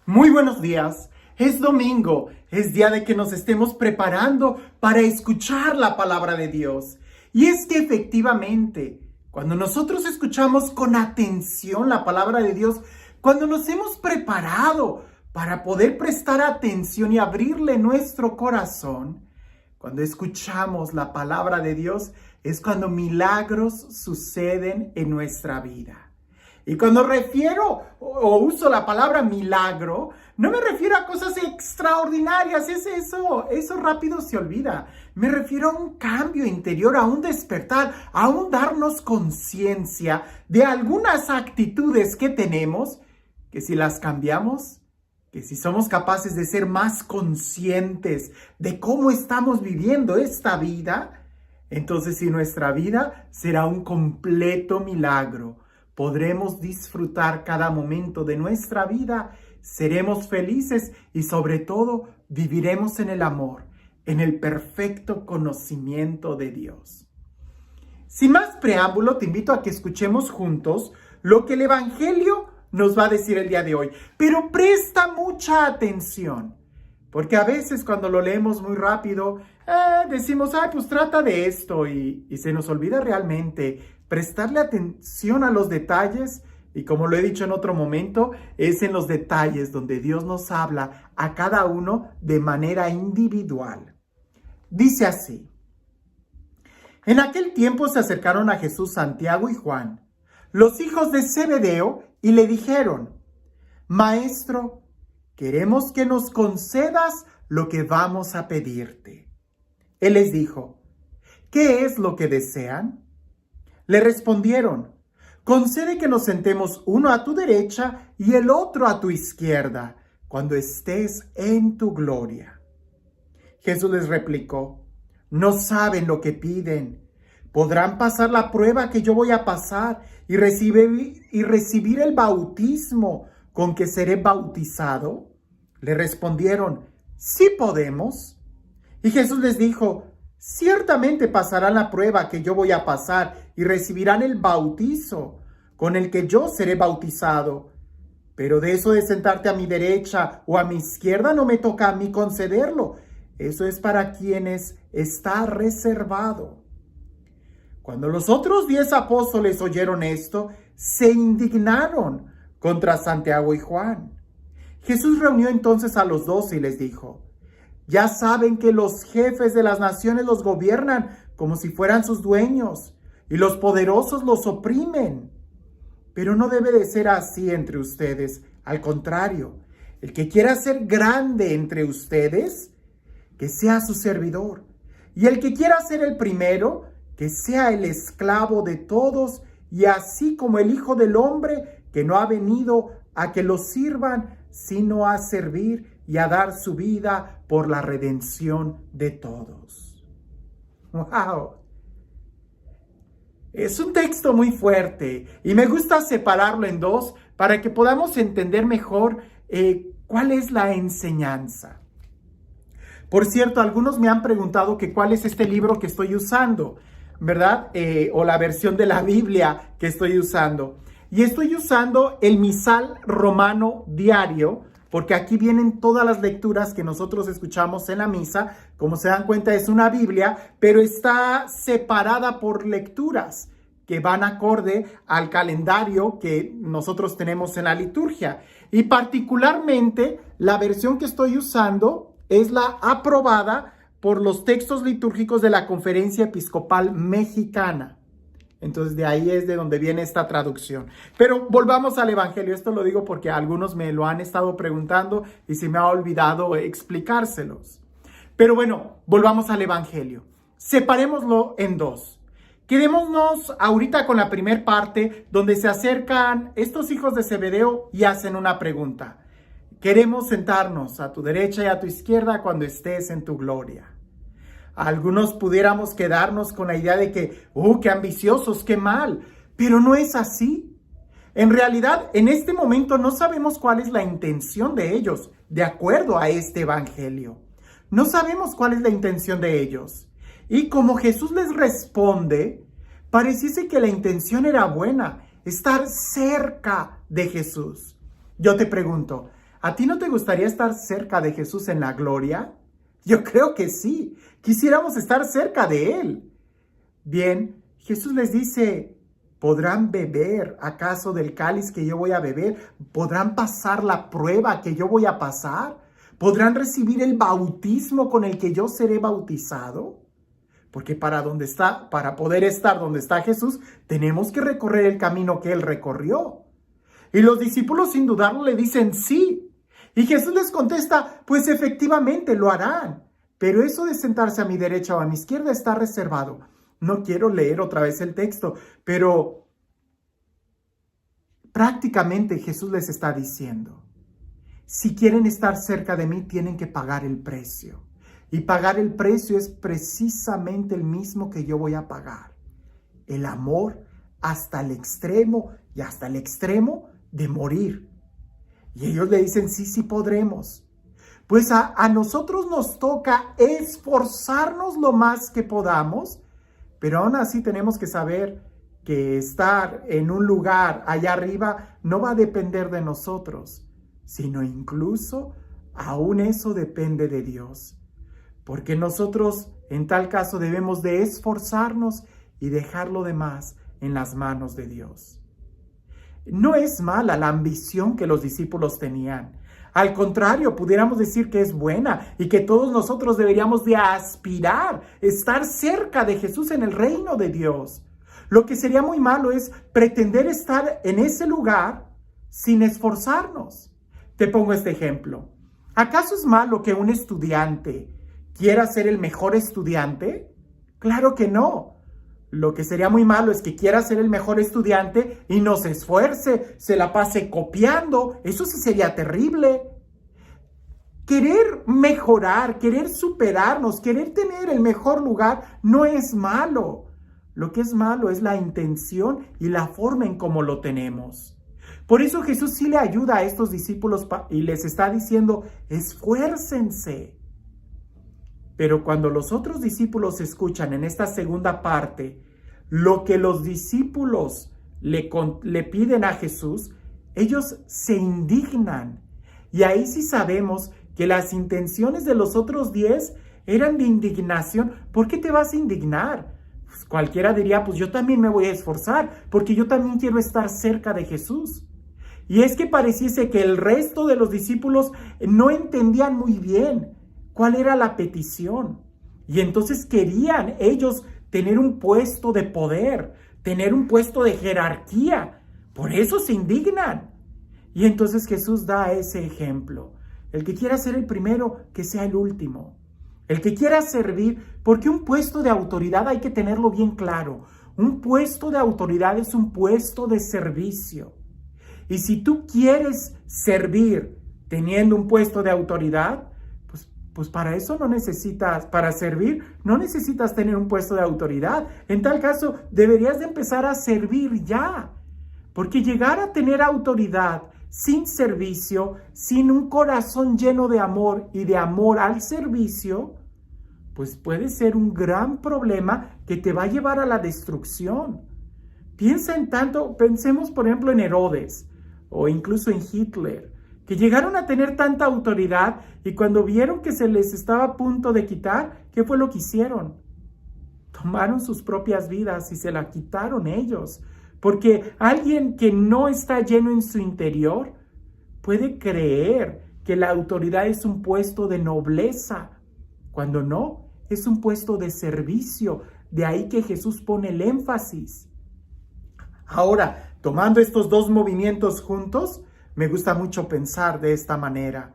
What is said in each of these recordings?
Muy buenos días. Es domingo, es día de que nos estemos preparando para escuchar la palabra de Dios. Y es que efectivamente, cuando nosotros escuchamos con atención la palabra de Dios, cuando nos hemos preparado para poder prestar atención y abrirle nuestro corazón, cuando escuchamos la palabra de Dios, es cuando milagros suceden en nuestra vida. Y cuando refiero o uso la palabra milagro, no me refiero a cosas extraordinarias, eso rápido se olvida. Me refiero a un cambio interior, a un despertar, a un darnos conciencia de algunas actitudes que tenemos, que si las cambiamos, que si somos capaces de ser más conscientes de cómo estamos viviendo esta vida, entonces sí, nuestra vida será un completo milagro. Podremos disfrutar cada momento de nuestra vida, seremos felices y sobre todo viviremos en el amor, en el perfecto conocimiento de Dios. Sin más preámbulo, te invito a que escuchemos juntos lo que el Evangelio nos va a decir el día de hoy. Pero presta mucha atención, porque a veces cuando lo leemos muy rápido, decimos, pues trata de esto y se nos olvida realmente prestarle atención a los detalles. Y como lo he dicho en otro momento, es en los detalles donde Dios nos habla a cada uno de manera individual. Dice así: en aquel tiempo se acercaron a Jesús Santiago y Juan, los hijos de Zebedeo, y le dijeron: Maestro, queremos que nos concedas lo que vamos a pedirte. Él les dijo: ¿qué es lo que desean? Le respondieron: concede que nos sentemos uno a tu derecha y el otro a tu izquierda, cuando estés en tu gloria. Jesús les replicó: no saben lo que piden. ¿Podrán pasar la prueba que yo voy a pasar y recibir el bautismo con que seré bautizado? Le respondieron: sí podemos. Y Jesús les dijo: ciertamente pasarán la prueba que yo voy a pasar y recibirán el bautizo con el que yo seré bautizado. Pero de eso de sentarte a mi derecha o a mi izquierda no me toca a mí concederlo. Eso es para quienes está reservado. Cuando los otros 10 apóstoles oyeron esto, se indignaron contra Santiago y Juan. Jesús reunió entonces a los 12 y les dijo: ya saben que los jefes de las naciones los gobiernan como si fueran sus dueños, y los poderosos los oprimen. Pero no debe de ser así entre ustedes. Al contrario, el que quiera ser grande entre ustedes, que sea su servidor. Y el que quiera ser el primero, que sea el esclavo de todos, y así como el Hijo del Hombre, que no ha venido a que lo sirvan, sino a servir y a dar su vida por la redención de todos. ¡Wow! Es un texto muy fuerte y me gusta separarlo en dos para que podamos entender mejor cuál es la enseñanza. Por cierto, algunos me han preguntado que cuál es este libro que estoy usando, ¿verdad? O la versión de la Biblia que estoy usando. Y estoy usando el Misal Romano Diario, porque aquí vienen todas las lecturas que nosotros escuchamos en la misa. Como se dan cuenta, es una Biblia, pero está separada por lecturas que van acorde al calendario que nosotros tenemos en la liturgia. Y particularmente, la versión que estoy usando es la aprobada por los textos litúrgicos de la Conferencia Episcopal Mexicana. Entonces de ahí es de donde viene esta traducción. Pero volvamos al Evangelio. Esto lo digo porque algunos me lo han estado preguntando y se me ha olvidado explicárselos. Pero bueno, volvamos al Evangelio. Separémoslo en dos. Quedémonos ahorita con la primera parte donde se acercan estos hijos de Zebedeo y hacen una pregunta. Queremos sentarnos a tu derecha y a tu izquierda cuando estés en tu gloria. Algunos pudiéramos quedarnos con la idea de que, qué ambiciosos, qué mal, pero no es así. En realidad, en este momento no sabemos cuál es la intención de ellos, de acuerdo a este evangelio. No sabemos cuál es la intención de ellos. Y como Jesús les responde, pareciese que la intención era buena, estar cerca de Jesús. Yo te pregunto, ¿A ti no te gustaría estar cerca de Jesús en la gloria? Yo creo que sí. Quisiéramos estar cerca de Él. Bien, Jesús les dice, ¿podrán beber acaso del cáliz que yo voy a beber? ¿Podrán pasar la prueba que yo voy a pasar? ¿Podrán recibir el bautismo con el que yo seré bautizado? Porque para poder estar donde está Jesús, tenemos que recorrer el camino que Él recorrió. Y los discípulos sin dudarlo le dicen sí. Y Jesús les contesta, pues efectivamente lo harán. Pero eso de sentarse a mi derecha o a mi izquierda está reservado. No quiero leer otra vez el texto, pero prácticamente Jesús les está diciendo, si quieren estar cerca de mí, tienen que pagar el precio. Y pagar el precio es precisamente el mismo que yo voy a pagar. El amor hasta el extremo y hasta el extremo de morir. Y ellos le dicen, sí podremos. Pues a nosotros nos toca esforzarnos lo más que podamos, pero aún así tenemos que saber que estar en un lugar allá arriba no va a depender de nosotros, sino incluso aún eso depende de Dios. Porque nosotros en tal caso debemos de esforzarnos y dejar lo demás en las manos de Dios. No es mala la ambición que los discípulos tenían. Al contrario, pudiéramos decir que es buena y que todos nosotros deberíamos de aspirar, estar cerca de Jesús en el reino de Dios. Lo que sería muy malo es pretender estar en ese lugar sin esforzarnos. Te pongo este ejemplo. ¿Acaso es malo que un estudiante quiera ser el mejor estudiante? Claro que no. Lo que sería muy malo es que quiera ser el mejor estudiante y no se esfuerce, se la pase copiando. Eso sí sería terrible. Querer mejorar, querer superarnos, querer tener el mejor lugar no es malo. Lo que es malo es la intención y la forma en cómo lo tenemos. Por eso Jesús sí le ayuda a estos discípulos y les está diciendo, esfuércense. Pero cuando los otros discípulos escuchan en esta segunda parte lo que los discípulos le piden a Jesús, ellos se indignan. Y ahí sí sabemos que las intenciones de los otros 10 eran de indignación. ¿Por qué te vas a indignar? Pues cualquiera diría, pues yo también me voy a esforzar, porque yo también quiero estar cerca de Jesús. Y es que pareciese que el resto de los discípulos no entendían muy bien cuál era la petición. Y entonces querían ellos tener un puesto de poder, tener un puesto de jerarquía. Por eso se indignan. Y entonces Jesús da ese ejemplo. El que quiera ser el primero, que sea el último. El que quiera servir, porque un puesto de autoridad hay que tenerlo bien claro. Un puesto de autoridad es un puesto de servicio. Y si tú quieres servir teniendo un puesto de autoridad, pues para eso para servir, no necesitas tener un puesto de autoridad. En tal caso, deberías de empezar a servir ya. Porque llegar a tener autoridad sin servicio, sin un corazón lleno de amor y de amor al servicio, pues puede ser un gran problema que te va a llevar a la destrucción. Pensemos por ejemplo en Herodes o incluso en Hitler, que llegaron a tener tanta autoridad y cuando vieron que se les estaba a punto de quitar, ¿qué fue lo que hicieron? Tomaron sus propias vidas y se la quitaron ellos. Porque alguien que no está lleno en su interior puede creer que la autoridad es un puesto de nobleza, cuando no, es un puesto de servicio. De ahí que Jesús pone el énfasis. Ahora, tomando estos dos movimientos juntos, me gusta mucho pensar de esta manera.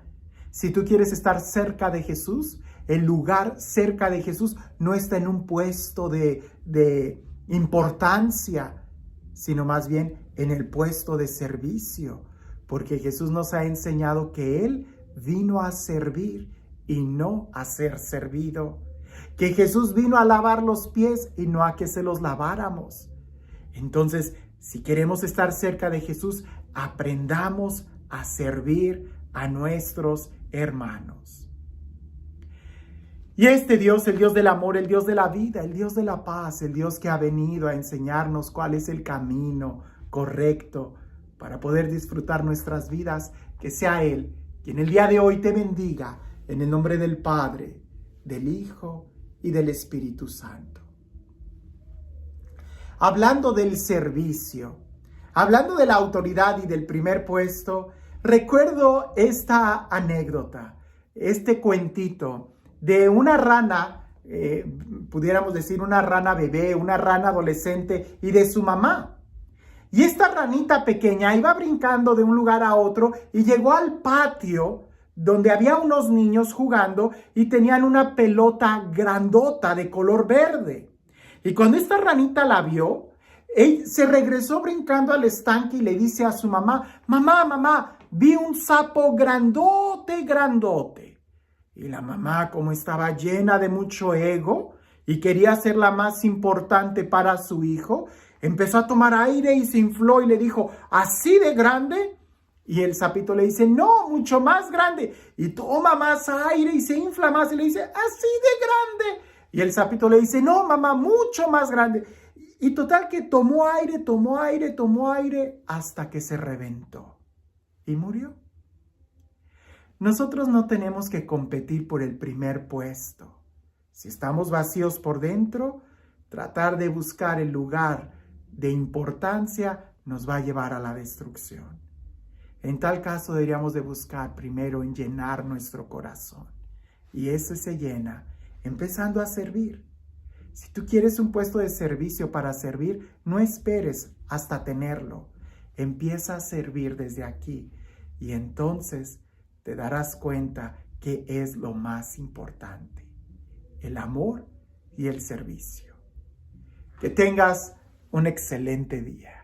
Si tú quieres estar cerca de Jesús, el lugar cerca de Jesús no está en un puesto de importancia, sino más bien en el puesto de servicio, porque Jesús nos ha enseñado que Él vino a servir y no a ser servido, que Jesús vino a lavar los pies y no a que se los laváramos. Entonces, si queremos estar cerca de Jesús, aprendamos a servir a nuestros hermanos. Y este Dios, el Dios del amor, el Dios de la vida, el Dios de la paz, el Dios que ha venido a enseñarnos cuál es el camino correcto para poder disfrutar nuestras vidas, que sea Él y en el día de hoy te bendiga en el nombre del Padre, del Hijo y del Espíritu Santo. Hablando del servicio, hablando de la autoridad y del primer puesto, recuerdo esta anécdota, este cuentito de una rana, pudiéramos decir una rana bebé, una rana adolescente y de su mamá. Y esta ranita pequeña iba brincando de un lugar a otro y llegó al patio donde había unos niños jugando y tenían una pelota grandota de color verde. Y cuando esta ranita la vio, él se regresó brincando al estanque y le dice a su mamá, mamá, vi un sapo grandote, grandote. Y la mamá, como estaba llena de mucho ego y quería ser la más importante para su hijo, empezó a tomar aire y se infló y le dijo, ¿así de grande? Y el sapito le dice, no, mucho más grande. Y toma más aire y se infla más y le dice, así de grande. Y el sapito le dice, no, mamá, mucho más grande. Y total que tomó aire hasta que se reventó y murió. Nosotros no tenemos que competir por el primer puesto. Si estamos vacíos por dentro, tratar de buscar el lugar de importancia nos va a llevar a la destrucción. En tal caso deberíamos de buscar primero en llenar nuestro corazón. Y ese se llena empezando a servir. Si tú quieres un puesto de servicio para servir, no esperes hasta tenerlo. Empieza a servir desde aquí y entonces te darás cuenta que es lo más importante: el amor y el servicio. Que tengas un excelente día.